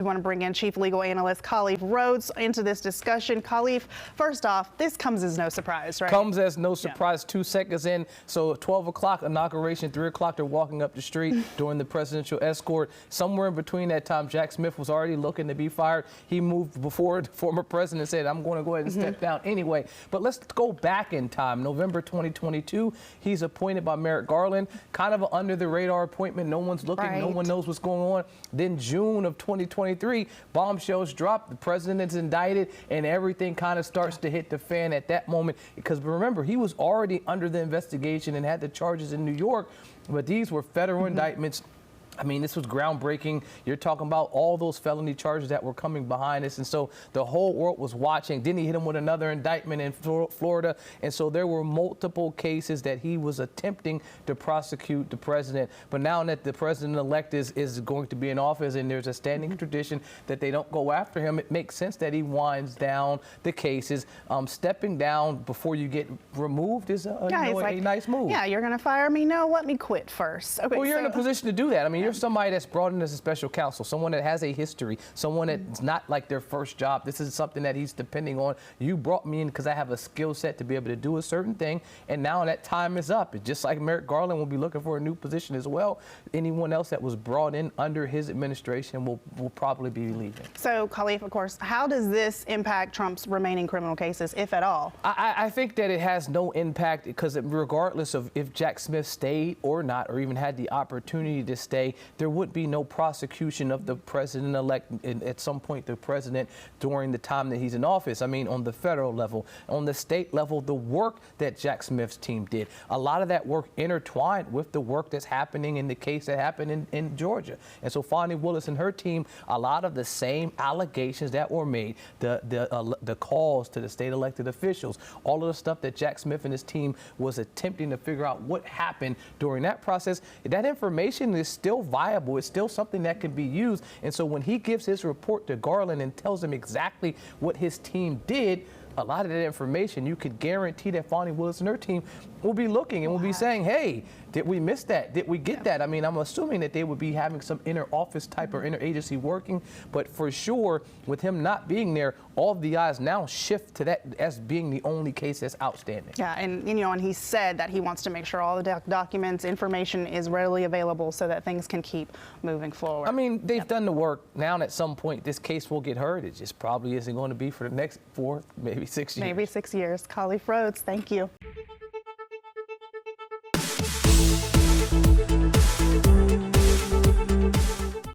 We want to bring in Chief Legal Analyst Khalif Rhodes into this discussion. Khalif, first off, this comes as no surprise, right? Comes as no surprise. 2 seconds in. So 12 o'clock inauguration, 3 o'clock they're walking up the street during the presidential escort. Somewhere in between that time, Jack Smith was already looking to be fired. He moved before the former president said, I'm going to go ahead and step down anyway. But let's go back in time. November 2022, he's appointed by Merrick Garland. Kind of an under the radar appointment. No one's looking. Right. No one knows what's going on. Then June of 2023, bombshells drop, the president is indicted, and everything kind of starts to hit the fan at that moment. Because remember, he was already under the investigation and had the charges in New York, but these were federal indictments. I mean, this was groundbreaking. You're talking about all those felony charges that were coming behind us. And so the whole world was watching. Then he hit him with another indictment in Florida. And so there were multiple cases that he was attempting to prosecute the president. But now that the president-elect is going to be in office and there's a standing tradition that they don't go after him, it makes sense that he winds down the cases. Stepping down before you get removed is a nice move. Yeah, you're going to fire me? No, let me quit first. Okay, well, you're in a position to do that. I mean, you're somebody that's brought in as a special counsel, someone that has a history, someone that's not like their first job. This is something that he's depending on. You brought me in because I have a skill set to be able to do a certain thing, and now that time is up. It's just like Merrick Garland will be looking for a new position as well. Anyone else that was brought in under his administration will probably be leaving. So, Khalif, of course, how does this impact Trump's remaining criminal cases, if at all? I think that it has no impact because regardless of if Jack Smith stayed or not, or even had the opportunity to stay, there would be no prosecution of the president-elect, at some point the president, during the time that he's in office. I mean, on the federal level, on the state level, the work that Jack Smith's team did, a lot of that work intertwined with the work that's happening in the case that happened in Georgia. And so Fani Willis and her team, a lot of the same allegations that were made, the calls to the state elected officials, all of the stuff that Jack Smith and his team was attempting to figure out what happened during that process, that information is still viable. It's still something that can be used. And so when he gives his report to Garland and tells him exactly what his team did, a lot of that information, you could guarantee that Fani Willis and her team will be looking and will be saying, hey, did we miss that? Did we get that? I mean, I'm assuming that they would be having some inner office type or inner agency working, but for sure, with him not being there, all of the eyes now shift to that as being the only case that's outstanding. Yeah, and and he said that he wants to make sure all the documents, information is readily available so that things can keep moving forward. I mean, they've done the work. Now at some point, this case will get heard. It just probably isn't going to be for the next 4, maybe 6 years. Maybe 6 years. Khalif Rhodes, thank you.